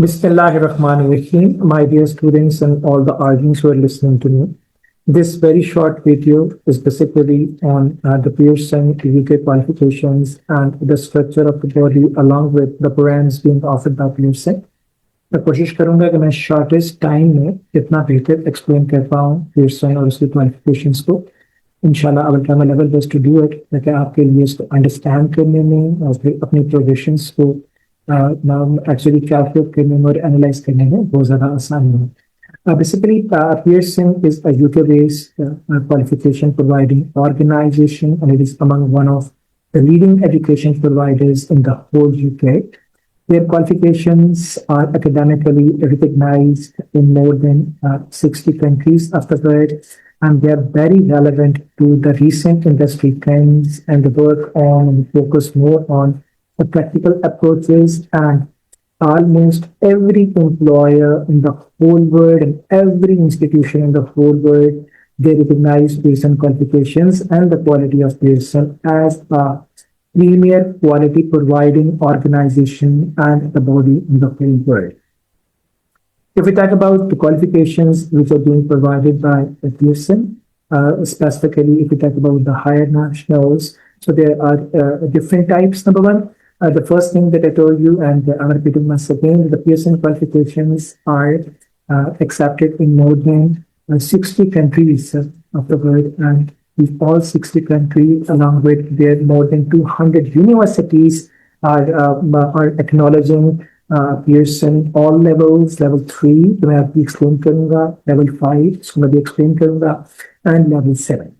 Bismillahirrahmanirrahim, my dear students and all the audience who are listening to me. This very short video is basically on the Pearson UK qualifications and the structure of the body along with the brands being offered by Pearson. मैं कोशिश करूंगा कि मैं shortest time में इतना बेहतर explain कर पाऊँ पियर्सन और उसके क्वालिफिकेशंस को इंशाल्लाह I will try my level best to do it ताकि आपके लिए इसको अंडरस्टैंड करने में और फिर अपनी प्रोग्रेशंस को एक्चुअली कैलकुलेट करने में और एनालाइज करने में बहुत ज़्यादा आसान हो. Basically, Pearson is a UK-based qualification providing organization, and it is among one of the leading education providers in the whole UK. Their qualifications are academically recognized in more than 60 countries of the world, and they are very relevant to the recent industry trends and the work on and focus more on the practical approaches. And almost every employer in the whole world and every institution in the whole world, they recognize Pearson qualifications and the quality of Pearson as a premier quality providing organization and the body in the whole world. If we talk about the qualifications which are being provided by Pearson, specifically if we talk about the higher nationals, so there are different types. Number one, the first thing that I told you, and I'm repeating once again, the Pearson qualifications are accepted in more than 60 countries of the world, and in all 60 countries, along with their more than 200 universities, are acknowledging Pearson all levels. Level 3, तो मैं आपको explain करूँगा. Level 5, इसको मैं भी explain करूँगा, and Level 7.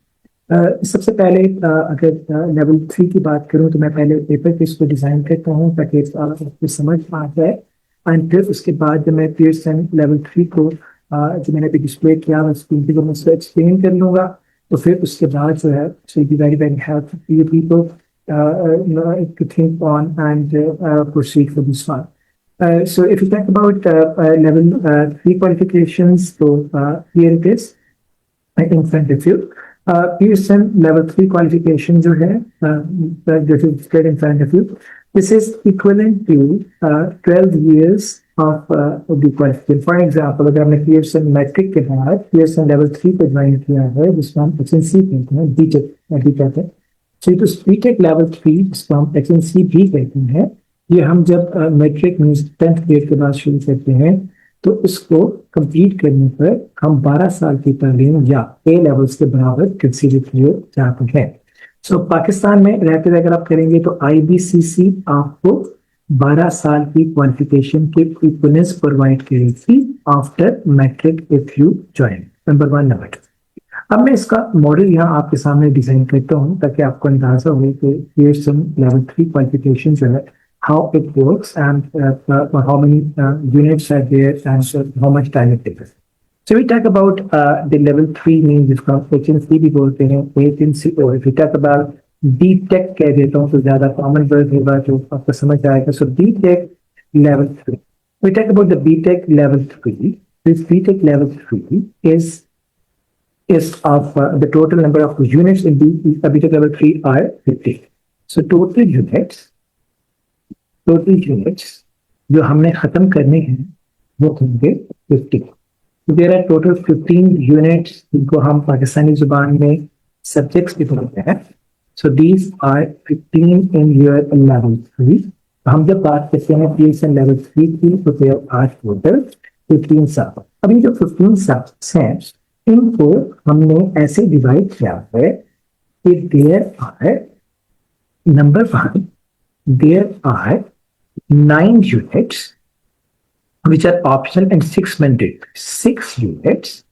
सबसे पहले अगर लेवल 3 की बात करूं तो मैं पहले पेपर पे इसको डिज़ाइन करता हूं ताकि आपको समझ आ जाए, एंड फिर उसके बाद जब मैं पियर्सन लेवल 3 को जो मैंने अभी डिस्प्ले किया मैं स्क्रीन पे मैं उसको एक्सप्लेन कर लूँगा, तो फिर उसके बाद जो है it will be very very helpful for you people to think on and proceed for this one. So if you talk about level 3 qualifications, so here it is in front of you. Pearson level 3 qualification जो है that is straight in front of you. This is equivalent to 12 years of the qualification. For example, अगर हमने Pearson metric के बाद Pearson level 3 को join किया है जिसको हम HNC कहते हैं, B.Tech कहते हैं. So it is B.Tech level 3 जिसको हम HNC भी कहते हैं. ये हम जब metric मींस 10th grade के बाद शुरू करते हैं तो इसको कंप्लीट करने पर हम 12 साल की तालीम या ए लेवल्स के बराबर कंसीडर किए जाते हैं. सो पाकिस्तान में रहते हुए अगर आप करेंगे तो IBCC आपको 12 साल की क्वालिफिकेशन के इक्विवेलेंस प्रोवाइड करेगी after matric if you join. Number 1. Number 2, अब मैं इसका मॉडल यहाँ आपके सामने डिजाइन करता हूँ ताकि आपको अंदाजा हो कि पियर्सन लेवल 3 क्वालिफिकेशन जो है how it works and how many units are there and how much time it takes. So we talk about the level 3 means जिसको हम HNC भी बोलते हैं, HNC, और if we talk about B.Tech कह देता हूँ तो ज़्यादा common word होगा जो आपको समझ आएगा. So B.Tech level 3. We talk about the B.Tech level 3. This B.Tech level 3 is of the total number of units in B.Tech level 3 are 50. So total units जो हमने खत्म करने हैं वो होंगे 50. देयर आर टोटल 15 यूनिट्स जिनको हम पाकिस्तानी जुबान में सब्जेक्ट्स भी बोलते हैं. So these are 15 in your level 3. हम जब बात करते हैं पियर्सन लेवल 3 की तो देयर आर टोटल 15 सब. अभी जो 15 सब्जेक्ट्स हैं इनको हमने ऐसे डिवाइड किया है कि there are number 1, there are 9 units which are optional and 6 mandatory. 6 units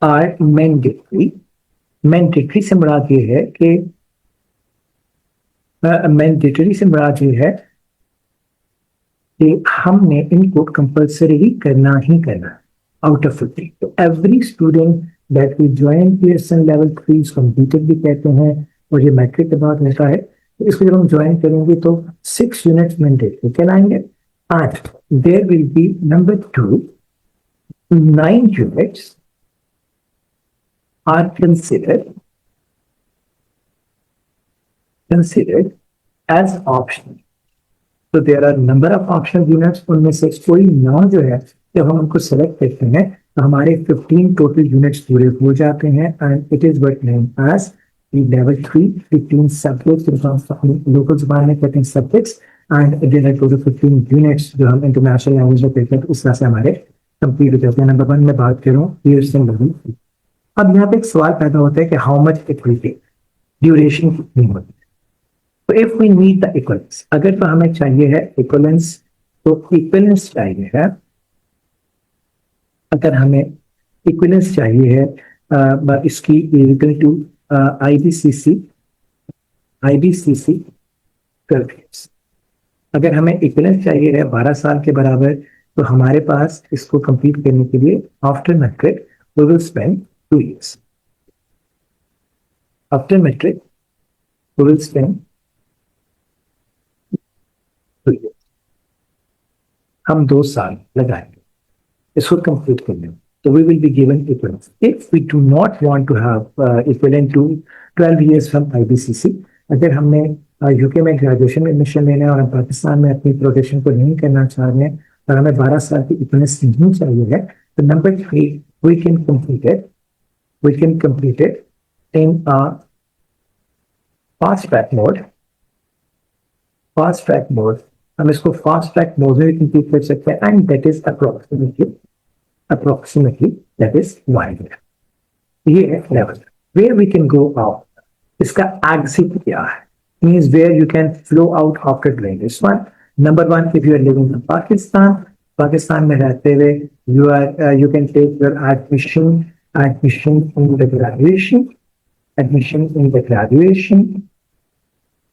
are mandatory. Mandatory से मुराद ये है कि mandatory से मुराद ये है कि हमने इनको कंपल्सरी करना ही करना out of 50. So every student that we join Pearson level 3 from B.Tech भी कहते हैं और ये मैट्रिक के बाद रहता है. इसको जब हम ज्वाइन करेंगे तो 6 यूनिट्स मैंडेटरी कहलाएंगे. And there will be number 2, 9 units are considered as optional. तो there are number of option units, उनमें से कोई 9 जो है जब हम उनको सेलेक्ट करते हैं तो हमारे 15 टोटल यूनिट्स पूरे हो जाते हैं and it is what name as level 3 15 subjects, local जुबान में कहते हैं subjects, and there are total 15 units जो हम इंटरनेशनल लैंग्वेज में कहते हैं, तो उस तरह से हमारे कंप्लीट हो जाते हैं। नंबर 1 में बात कर रहा हूँ पियर्सन लेवल। अब यहाँ पे एक सवाल पैदा होता है कि how much it will take, duration कितनी होती है। तो if we need the equivalence, अगर तो हमें चाहिए है इक्वलेंस, तो इक्वलेंस चाहिए है, अगर हमें इक्वलेंस चाहिए है इसकी इक्वल टू आईबीसीसी कर्व्स, अगर हमें इक्वलेंस चाहिए है 12 साल के बराबर, तो हमारे पास इसको कंप्लीट करने के लिए after matric we will spend 2 years, after matric we will spend 2 years, हम 2 साल लगाएंगे इसको कंप्लीट करने में, तो we will be given equivalence. If we do not want to have equivalent to 12 years from IBCC, अगर हमने यूके में ग्रेजुएशन में एडमिशन लेना है और हम पाकिस्तान में अपनी प्रोग्रेशन को नहीं करना चाह रहे हैं और हमें 12 साल की इक्विवेलेंस नहीं चाहिए है, तो number 3 we can complete it in a fast track mode, हम इसको फास्ट ट्रैक मोड में कंप्लीट कर सकते हैं and that is approximately that is 1 year. ये है level where we can go out. इसका exit क्या है? Means where you can flow out after doing this one. Number 1, if you are living in Pakistan में रहते हुए you can take your admission in the graduation,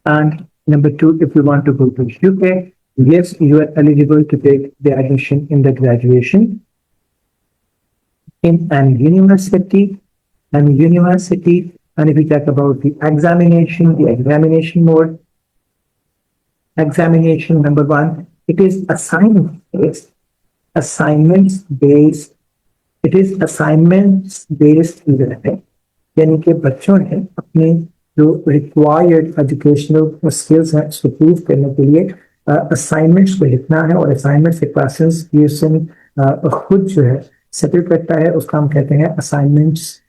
and number 2, if you want to go to UK, yes, you are eligible to take the admission in the graduation in an university, and if we talk about the examination mode, examination number 1, it is assignments based learning, यानी कि बच्चों ने अपने जो required educational skills हैं उसको prove करने के लिए असाइनमेंट्स को लिखना है, और असाइनमेंट्स के क्वेश्चंस पियर्सन खुद जो है सेटल करता है, उसका हम कहते हैं असाइनमेंट्स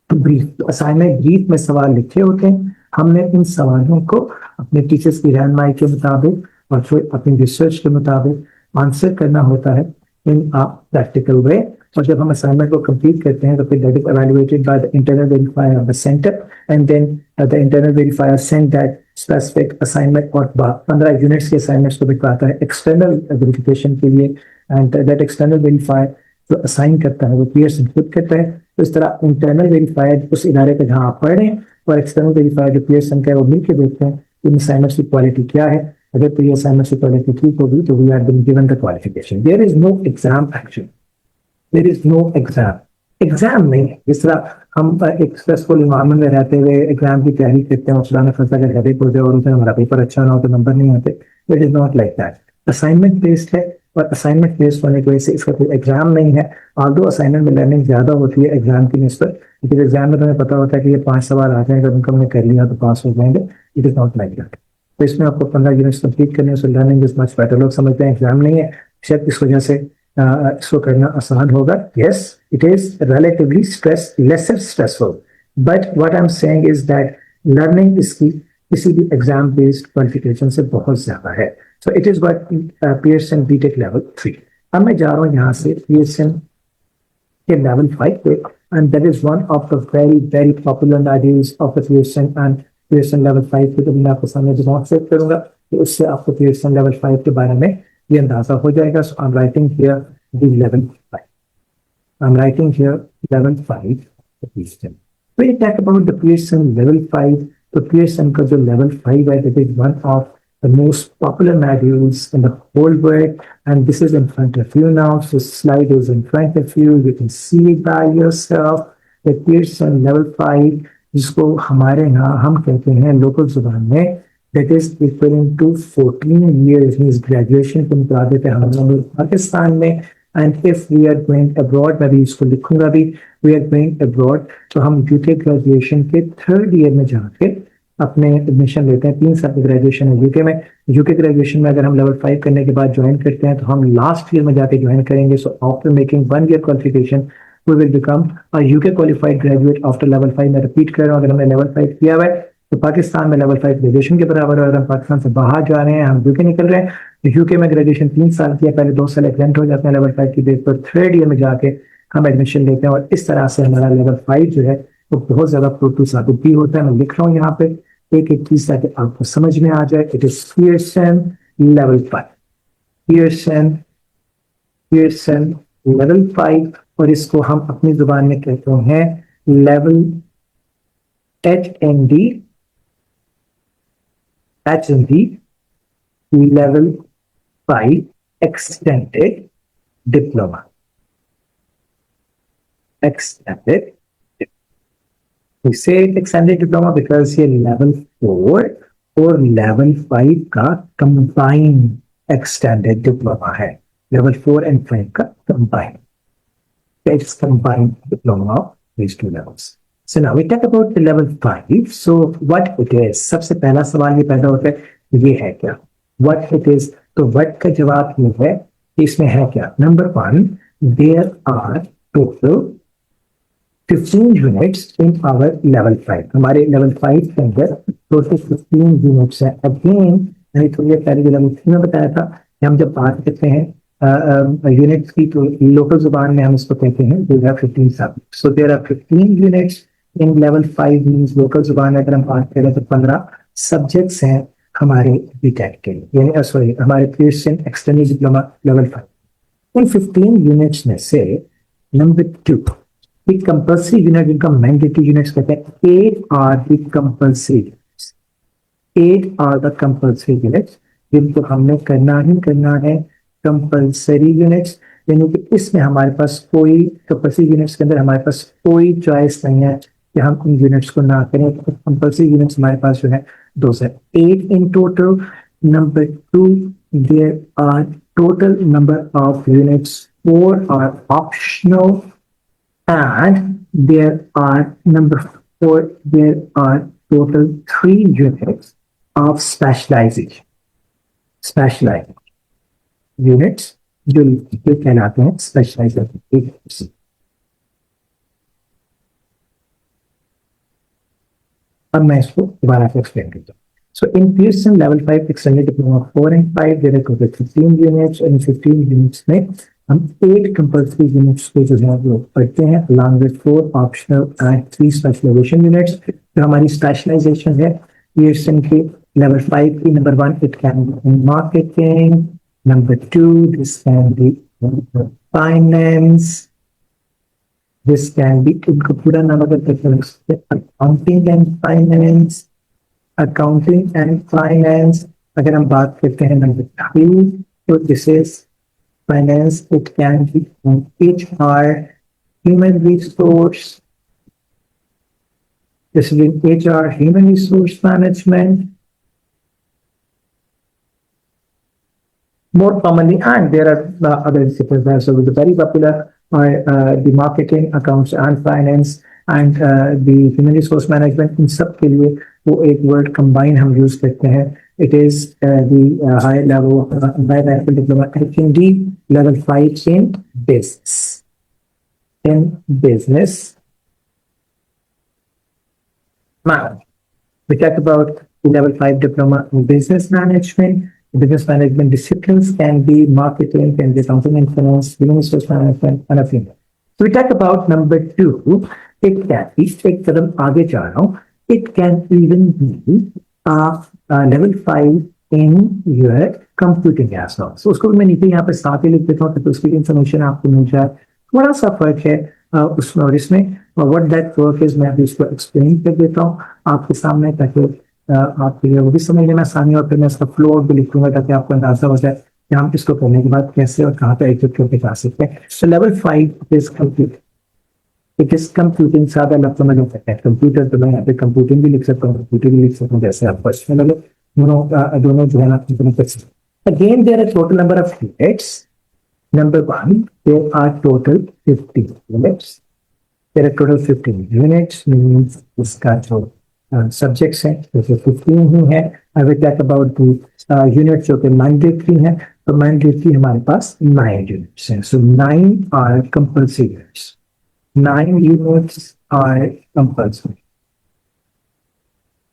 ब्रीफ। असाइनमेंट ब्रीफ में सवाल लिखे होते हैं, हमने इन सवालों को अपने टीचर्स की रहनुमाई के मुताबिक और फिर अपनी रिसर्च के मुताबिक आंसर करना होता है इन अ प्रैक्टिकल वे, और जब हम असाइनमेंट को कंप्लीट करते हैं तो फिर that is evaluated by the internal verifier of the centre, and then the internal verifier send that specific assignment, और 15 यूनिट्स के असाइनमेंट्स को भिजवाता है एक्सटर्नल वेरिफिकेशन के लिए, एंड दैट एक्सटर्नल वेरीफायर जो असाइन करता है वो पियर्सन खुद करता है। तो इस तरह इंटरनल वेरीफायर उस इदारे का जहाँ आप पढ़ रहे हैं और एक्सटर्नल वेरीफायर जो पियर्सन का है वो मिलकर देखते हैं इन असाइनमेंट्स की क्वालिटी क्या है। अगर तो ये असाइनमेंट्स की क्वालिटी ठीक होगी तो we are being given the qualification. There is no exam actually, there is no exam नहीं है। जिस तरह हम एक स्ट्रेसफुल इन्वायरमेंट में रहते हुए एग्जाम की तैयारी करते हैं, उसका फंसा अगर हेडेक हो जाए और उसमें हमारा पेपर अच्छा ना हो तो नंबर नहीं आते, it is not like that. Assignment based है और असाइनमेंट बेस्ड होने की वजह से इसका कोई एग्जाम नहीं है। ऑल्दो असाइनमेंट में लर्निंग ज्यादा होती है एग्जाम की निस्बत, लेकिन एग्जाम में तुम्हें पता होता है कि ये 5 सवाल आ जाएंगे, उनको हमने कर लिया तो पास हो जाएंगे। It is not like that. तो इसमें आपको 15 यूनिट्स कंप्लीट करने से लर्निंग इज मच बेटर। लोग समझते हैं एग्जाम नहीं है, शायद इस वजह से इसको करना आसान होगा। Yes, it is relatively laser stressful, but what I am saying is that learning इसकी किसी भी एग्जाम बेस्ड क्वालिफिकेशन से बहुत ज्यादा है। So it is what Pearson BTEC level 3। अब मैं जा रहा हूँ यहाँ से पियर्सन के लेवल 5 पे, and that is one of the very very popular modules of the Pearson, and Pearson level 5 पे तो मैं आपके सामने डेमोंस्ट्रेट करूंगा, तो उससे आपको पियर्सन लेवल 5 के बारे में ये अंदाजा हो जाएगा। So I am writing here the level 5, I am writing here level 5 Pearson. When you talk about the Pearson level 5, तो Pearson का जो level 5 है, that is one of the most popular modules in the whole world, and this is in front of you now. So slide is in front of you. You can see it by yourself. The Pearson level 5, जिसको हमारे यहाँ हम कहते हैं local जुबान में, that is equivalent to 14 years, means graduation के मुताबिक है हम लोग पाकिस्तान में। And if we are going abroad, मैं भी इसको लिखूंगा भी, we are going abroad, तो हम यूके ग्रेजुएशन के 3rd ईयर में जाके अपने एडमिशन लेते हैं, 3 साल की ग्रेजुएशन है यूके में। यूके ग्रेजुएशन में अगर हम लेवल 5 करने के बाद ज्वाइन करते हैं तो हम लास्ट ईयर में जाके ज्वाइन करेंगे। So after making 1 year qualification we will become a UK qualified graduate after level 5। मैं रिपीट कर रहा हूँ, अगर हमने लेवल 5 किया हुआ है तो पाकिस्तान में लेवल 5 ग्रेजुएशन के बराबर है। अगर हम पाकिस्तान से बाहर जा रहे हैं, हम यूके निकल रहे हैं, तो यूके में ग्रेजुएशन 3 साल की है, पहले 2 साल एग्जाम हो जाते हैं लेवल 5 की बेस पर, 3rd ईयर में जाके हम एडमिशन लेते हैं और इस तरह से हमारा लेवल 5 जो है वो बहुत ज्यादा फ्रूटफुल साबित भी होता है। मैं लिख रहा हूँ यहाँ पे एक एक चीज ताकि आपको समझ में आ जाए। It is Pearson level 5, Pearson Pearson level 5, और इसको हम अपनी जुबान में कहते हैं level HND, HND level 5 extended diploma, extended, we say extended diploma because ये level 4 और level 5 का combined extended diploma है। level 4 and 5 का combined, it's combined diploma of these two levels. So now we talk about the level 5. So what it is, सबसे पहला सवाल ये पैदा होता है ये है क्या, what it is। तो what का जवाब ये है कि इसमें है क्या। Number 1, there are total 15 units in our level 5। हमारे level 5 के अंदर total 15 units है। Again मैंने थोड़ी पहले level 3 में बताया था कि हम जब बात करते हैं यूनिट्स की तो लोकल जुबान में हम इसको कहते हैं there are 15 subjects। So there are 15 units in level 5 means local जुबान अगर हम बात करें तो 15 सब्जेक्ट्स हैं हमारे बीटेक के लिए, यानी सॉरी हमारे पियर्सन एक्सटर्नल डिप्लोमा लेवल 5। इन 15 यूनिट्स में से नंबर 2 एक कंपल्सरी यूनिट जिनका मैंडेटरी यूनिट्स कहते हैं, 8 are the compulsory, 8 are the compulsory units जिनको हमने करना ही करना है कंपल्सरी यूनिट्स। यानी कि इसमें हमारे पास कोई कंपल्सरी यूनिट्स के अंदर हमारे पास कोई चॉइस नहीं है कि हम इन यूनिट्स को ना करें। तो कंपल्सरी यूनिट्स हमारे पास जो है 2 से 8 in total. Number 2, there are total number of units 4 are optional and there are number 4, there are total 3 units of specialization, specialized units जो कहलाते हैं स्पेशलाइजेशन। अब मैं इसको दोबारा से एक्सप्लेन करता हूँ। So in Pearson level 5 extended diploma 4 and 5 there are total 15 units and 15 units में हम 8 कंपल्सरी यूनिट्स को जो है वो पढ़ते हैं along with 4 optional and 3 specialization units। जो हमारी स्पेशलाइजेशन है Pearson के level 5 की, number 1 it can be in marketing, number 2 this can be finance, this can be इनका पूरा नाम अगर accounting and finance, accounting and finance। अगर हम बात करते हैं नंबर 3 तो this is finance, it can be HR, human resource, this is in HR, human resource management, more commonly, and there are other disciplines as well. The very popular are the marketing, accounts and finance and the human resource management। इन सब के लिए वो एक word combine हम use करते हैं। It is the high level biomedical diploma HND level 5 in business. In business. Now, we talk about level 5 diploma in business management. Business management disciplines can be marketing, can be accounting and finance, human resource management, and a few more. So we talk about number 2. It can be, एक कदम आगे जा रहा हूँ, it can even be level 5 in your computing as well। So उसको मैं नीचे यहाँ पे साथ ही लिख देता हूँ ताकि उसकी इंफॉर्मेशन आपको मिल जाए। थोड़ा सा फर्क है उसमें और इसमें। व्हाट दैट वर्क इज मैं अभी उसको एक्सप्लेन कर देता हूँ आपके सामने ताकि आपके लिए वो भी समझने में आसानी, और फिर मैं इसका फ्लो भी लिखूंगा ताकि आपको अंदाजा हो जाए कि हम इसको करने के बाद कैसे और कहाँ पे एग्जिट करके जा सकते हैं। सो level 5 is computing, it is computing. सादा लफ्जों में जो कहते हैं कंप्यूटर, तो मैं यहाँ पे कंप्यूटिंग भी लिख सकता हूँ, कंप्यूटिंग भी लिख सकता हूँ, जैसे आपको अच्छा लगे। दोनों जो है ना कर सकते हैं। Again there are total number of units. Number 1, there are total 15 units. There are total 15 units means इसका जो सब्जेक्ट्स हैं जैसे 15 ही है। I will talk about the units जो कि मैंडेटरी हैं। तो मैंडेटरी हमारे पास 9 यूनिट्स हैं। So 9 are compulsory units. 9 units are compulsory.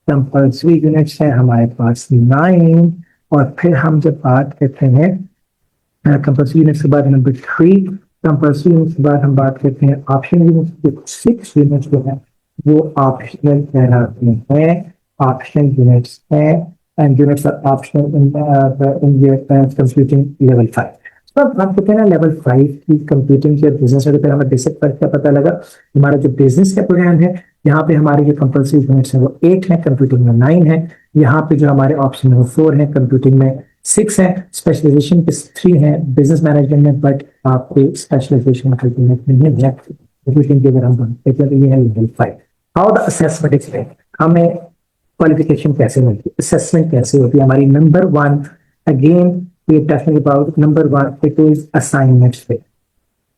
Compulsory units हैं हमारे पास 9। और फिर हम जब बात करते हैं कंपल्सरी यूनिट्स के बाद नंबर 3, कंपल्सरी यूनिट्स के बाद हम बात करते हैं ऑप्शनल यूनिट्स। 6 यूनिट्स जो है वो ऑप्शनल कहलाते हैं, ऑप्शनल यूनिट्स हैं। And units are optional in computing level 5। तो अब बात करते हैं ना लेवल 5 की कंप्यूटिंग के बिजनेस में। फिर हमें बेसिक फर्क क्या पता लगा। हमारा जो बिजनेस का प्रोग्राम है यहाँ पे हमारे जो कंपल्सरी यूनिट्स है वो 8 है, कंप्यूटिंग में 9 है। यहाँ पे जो हमारे ऑप्शन है 4 है, कंप्यूटिंग में 6 है। स्पेशलाइजेशन पे 3 है बिजनेस मैनेजमेंट में, बट आपके स्पेशलाइजेशन नहीं है कंप्यूटिंग की। अगर हम बात करते हैं तो ये है level 5। How the assessment is made, हमें क्वालिफिकेशन कैसे मिलती है, असेसमेंट कैसे होती है हमारी। Number 1 again we are talking about number 1, it is assignment based.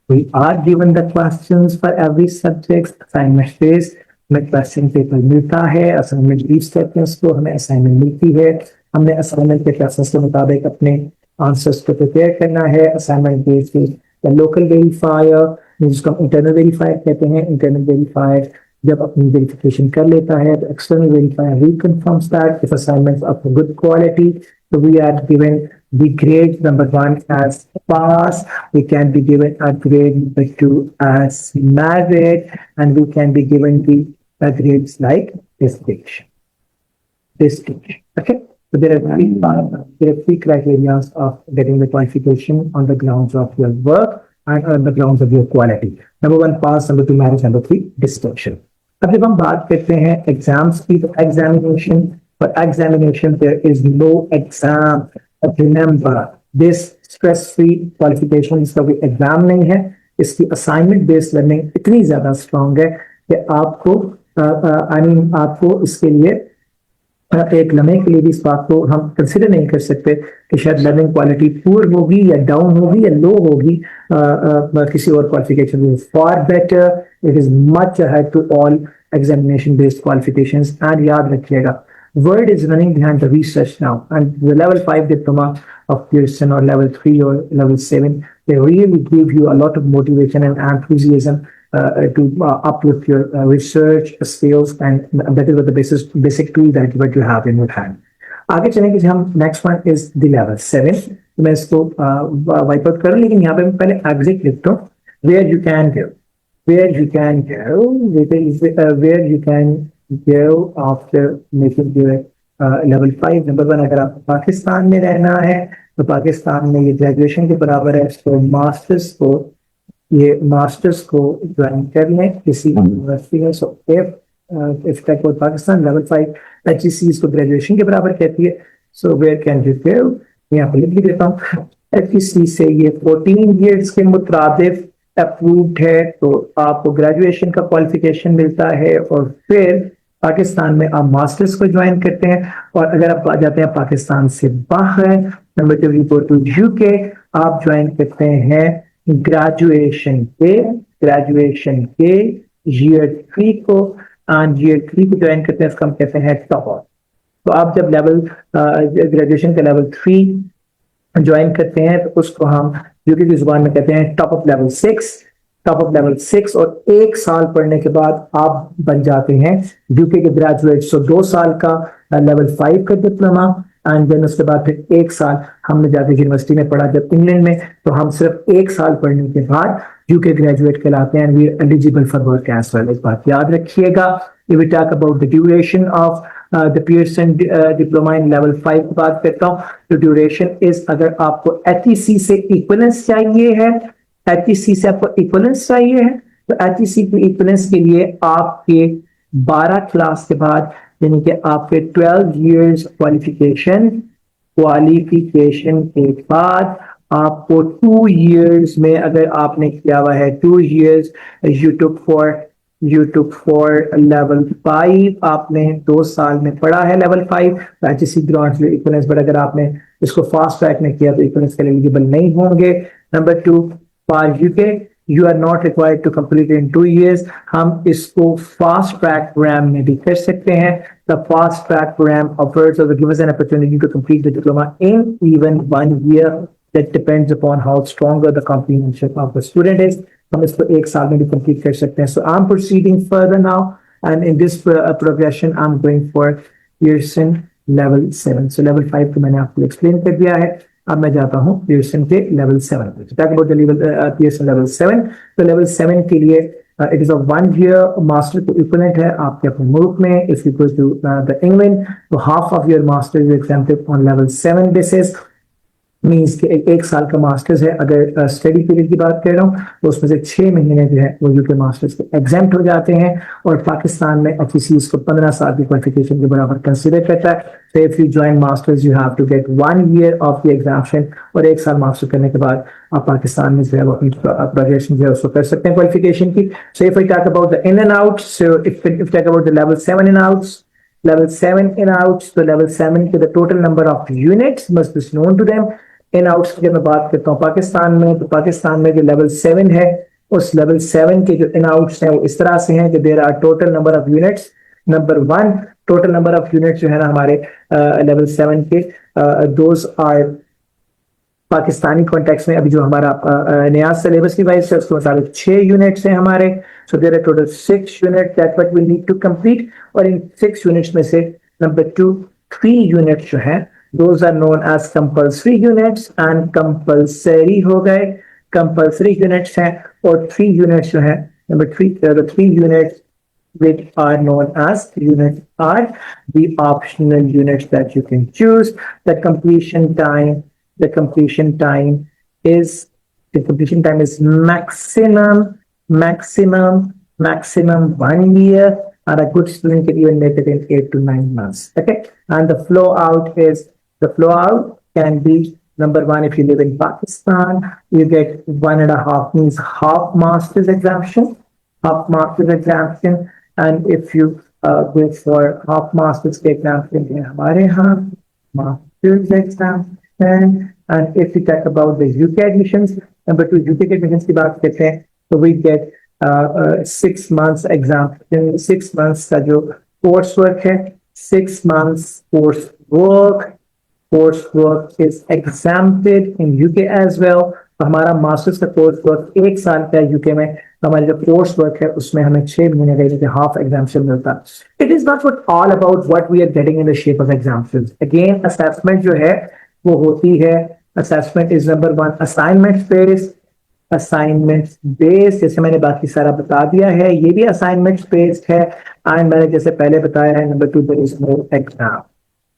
We are given the questions for every subject, assignment based। हमें क्वेश्चन पेपर मिलता है, असाइनमेंट लीव्स कहते हैं उसको, हमें असाइनमेंट मिलती है। हमने असाइनमेंट के क्वेश्चंस के मुताबिक अपने आंसर्स को प्रिपेयर करना है। असाइनमेंट बेस्ड लोकल वेरीफायर जिसको हम इंटरनल वेरीफायर कहते हैं, इंटरनल वेरीफायर जब अपनी वेरिफिकेशन कर लेता है तो external verifier reconfirms that if assignments of good quality, so we are given the grade number 1 as pass, we can be given a grade number 2 as merit, and we can be given the grades like distinction. Okay, so there are three criteria of getting the qualification on the grounds of your work and on the grounds of your quality. Number 1 pass, number 2 merit, number 3 distinction. अब जब हम बात करते हैं exams की, तो examination, for examination there is no exam, but remember this stress free qualification, इसका कोई एग्जाम नहीं है। इसकी असाइनमेंट बेस्ड लर्निंग इतनी ज्यादा स्ट्रांग है कि आपको आपको इसके लिए एक लम्हे के लिए भी इस बात को हम कंसिडर नहीं कर सकते कि शायद लर्निंग क्वालिटी पुअर होगी या डाउन होगी या लो होगी किसी और क्वालिफिकेशन में। For better it is much ahead to all examination based qualifications. And याद रखिएगा, world is running behind the research now, and the level 5 diploma of Pearson or level 3 or level 7, they really give you a lot of motivation and enthusiasm to uplift your research skills, and that is what the basic tool that what you have in your hand. आगे चलेंगे हम, next one is the level 7। तो मैं इसको wipe out करूँ, लेकिन यहाँ पे मैं पहले एग्जिट लिखता हूँ। where you can go where you can go after making your level 5। Number 1, अगर आप पाकिस्तान में रहना है तो पाकिस्तान में ये ग्रेजुएशन के बराबर है, तो मास्टर्स को ज्वाइन कर लें किसी यूनिवर्सिटी में। So if Pakistan level 5 HEC इसको ग्रेजुएशन के बराबर कहती है। So where can you go, यहाँ पर लिख देता हूँ। HEC से ये 14 ईयर्स के मुताबिक अप्रूव्ड है, तो आपको ग्रेजुएशन का क्वालिफिकेशन मिलता है। और फिर पाकिस्तान में आप मास्टर्स को ज्वाइन करते हैं। और अगर आप आ जाते हैं पाकिस्तान से बाहर, number 2 you go to UK, आप ज्वाइन करते हैं ग्रेजुएशन के ईयर 3 को, एंड ईयर 3 को ज्वाइन करते हैं, इसको हम कहते हैं टॉप अप। तो आप जब ग्रेजुएशन का लेवल 3 ज्वाइन करते हैं तो उसको हम यूके की जुबान में कहते हैं टॉप अप लेवल 6। और 1 साल पढ़ने के बाद आप बन जाते हैं यूके के ग्रेजुएट। सो 2 साल का लेवल 5 का डिप्लोमा, एंड देन उसके बाद फिर 1 साल हमने जाके यूनिवर्सिटी में पढ़ा जब इंग्लैंड में, तो हम सिर्फ 1 साल पढ़ने के बाद यूके ग्रेजुएट कहलाते हैं, and we are eligible for work as well. इस बात याद रखिएगा। If we talk about the duration of the Pearson diploma in level 5 की बात करता हूँ, तो ड्यूरेशन इज, अगर आपको HEC से इक्वलेंस चाहिए है, HEC से आपको इक्वलेंस चाहिए है, तो HEC की इक्वलेंस के लिए आपके 12 क्लास के बाद, यानी कि आपके 12 इयर्स क्वालिफिकेशन के बाद आपको 2 इयर्स में, अगर आपने किया हुआ है 2 years you took for level 5, आपने 2 साल में पढ़ा है लेवल 5, तो HEC ग्रांट्स में इक्वलेंस। बट अगर आपने इसको फास्ट ट्रैक में किया तो इक्वलेंस के लिए एलिजिबल नहीं होंगे। Number 2 for you are not required to complete in 2 years. हम इसको fast track program में भी कर सकते हैं. The fast track program offers or gives us an opportunity to complete the diploma in even 1 year. That depends upon how stronger the comprehension of the student is. हम इसको 1 साल में भी complete कर सकते हैं. So I'm proceeding further now, and in this progression, I'm going for Pearson level 7. So level 5 तो मैंने आपको explain कर दिया है. अब मैं जाता हूँ Pearson के level 7 पे. So talk about the level Pearson level 7. तो level 7 के लिए it is a 1 year master को equivalent है आपके अपने मुल्क में. If you go to the England, तो half of your master is exempted on level 7 basis. Means कि 1 साल का मास्टर्स है. अगर स्टडी पीरियड की बात कर रहा हूँ तो उसमें से 6 महीने जो है वो यूके मास्टर्स के एग्जाम्प्ट हो जाते हैं. और पाकिस्तान में एफसीसीज को 15 साल की क्वालिफिकेशन के बराबर कंसिडर करता है. So if you join masters, you have to get 1 year of the exemption, और 1 साल मास्टर करने के बाद आप पाकिस्तान में जो है वो अपनी प्रोग्रेशन जो है उसको कर सकते हैं क्वालिफिकेशन की. So if I talk about the in and outs, so if talk about the level 7 in outs, level 7 in outs, so level 7 के the total number of units must be known to them. In outs की मैं बात करता हूँ पाकिस्तान में, तो पाकिस्तान में जो लेवल 7 है उस लेवल 7 के जो इन आउट्स हैं वो इस तरह से हैं कि there are total number of units. Number 1 total number of units जो है ना हमारे लेवल 7 के दोज आर पाकिस्तानी कॉन्टेक्स्ट में अभी जो हमारा नया सिलेबस की वाइज है उसके मुताबिक 6 यूनिट्स हैं हमारे. So there are total 6 unit that what we need to complete. और इन 6 यूनिट्स में से नंबर 2 3 यूनिट्स जो है those are known as compulsory units and compulsory हो गए. compulsory units हैं और 3 units जो है number 3 the 3 units which are known as units are the optional units that you can choose. The completion time is maximum 1 year, and a good student can even make it in 8 to 9 months. Okay, and the flow out can be number 1. If you live in Pakistan, you get 1.5 means half master's exemption, and if you go for half master's exemption here हमारे यहाँ master's exemption. And if we talk about the UK admissions, number 2 UK admissions की बात करते हैं तो we get 6 months exemption. 6 months का जो course work है, 6 months coursework is exempted in UK as well. तो हमारा मास्टर्स का कोर्स वर्क 1 साल का यूके में, हमारे जो कोर्स वर्क है उसमें हमें 6 महीने का हाफ एग्जाम्पशन मिलता है. It is not all about what we are getting in the shape of exemption. Again assessment जो है वो होती है, assessment is number 1 assignment based. जैसे मैंने बाकी सारा बता दिया है, ये भी असाइनमेंट बेस्ड है. एंड मैंने जैसे पहले बताया है number 2 there is no exam.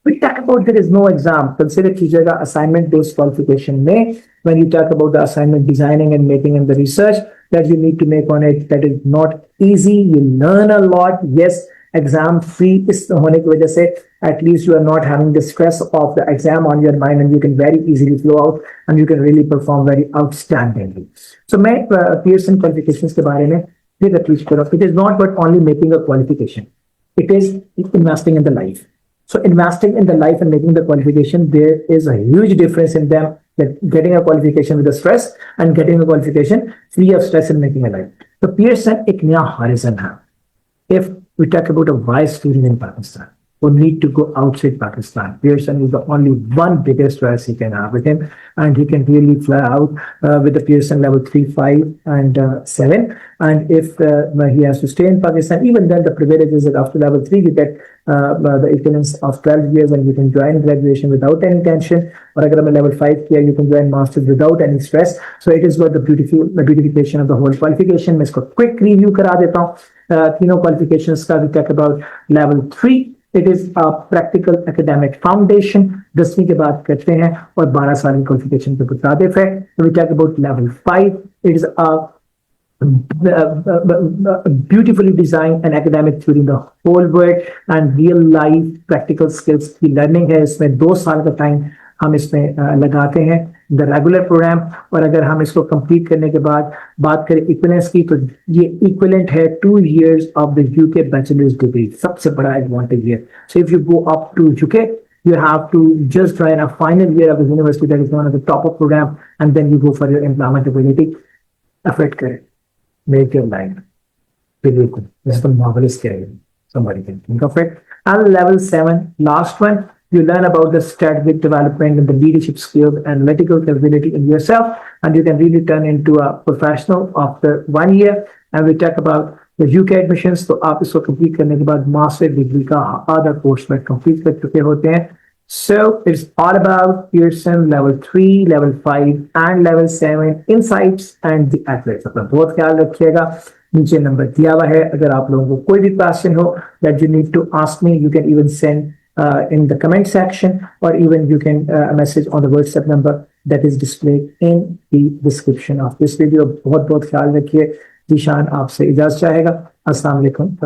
We talk about there is no exam. Consider कीजिएगा assignment based qualification में when you talk about the assignment designing and making and the research that you need to make on it, that is not easy. You learn a lot. Yes, exam free इस होने की वजह से at least you are not having the stress of the exam on your mind, and you can very easily flow out and you can really perform very outstandingly. So मैं Pearson qualifications के बारे में फिर repeat करूँ. It is not but only making a qualification. It is investing in the life. So investing in the life and making the qualification, there is a huge difference in them, that getting a qualification with the stress and getting a qualification free of stress and making a life. So Pearson एक नया horizon है. If we talk about a wise student in Pakistan who need to go outside Pakistan, Pearson is the only one biggest choice he can have with him, and he can really fly out with the Pearson level 3, 5, and 7. And if he has to stay in Pakistan, even then the privilege is that after level 3 you get the equivalence of 12 years and you can join graduation without any tension. Or agar level 5 kiya, you can join masters without any stress. So it is what the beautification of the whole qualification. मैं इसको quick review करा देता हूँ. तीनों qualifications का we talk about level 3. It is a practical academic foundation. 10वीं के बाद करते हैं और 12 साल की qualification पे मुताबिक है. We talk about level 5. It is a beautifully designed and academic theory in the whole world, and real life practical skills की learning है. इसमें 2 साल का टाइम हम इसमें लगाते हैं द रेगुलर प्रोग्राम. और अगर हम इसको कंप्लीट करने के बाद बात करें इक्विवेलेंस की, तो ये इक्विवेलेंट है 2 years of the UK bachelor's degree. सबसे बड़ा एडवांटेज है. So if you go up to UK, you have to just join a final year of the university that is one of the top of program, and then you go for your employment ability. Affect करे, make your life really good. This is a marvelous career. Somebody can think of it. And level 7, last one, you learn about the strategic development and the leadership skills and analytical capability in yourself, and you can really turn into a professional after 1 year. And we talk about the UK admissions. तो आप इसको complete करने के बाद master degree का other course में complete कर चुके होते हैं. So it's all about Pearson level 3, level 5, and level 7 insights and the athletes. अपना बहुत ख्याल रखिएगा. नीचे नंबर दिया हुआ है. अगर आप लोगों को कोई भी क्वेश्चन हो that you need to ask me, you can even send in the comment section, or even you can message on the WhatsApp number that is displayed in the description of this video. बहुत बहुत ख्याल रखिए. जीशान आपसे इजाजत चाहेगा. अस्सलाम वालेकुम.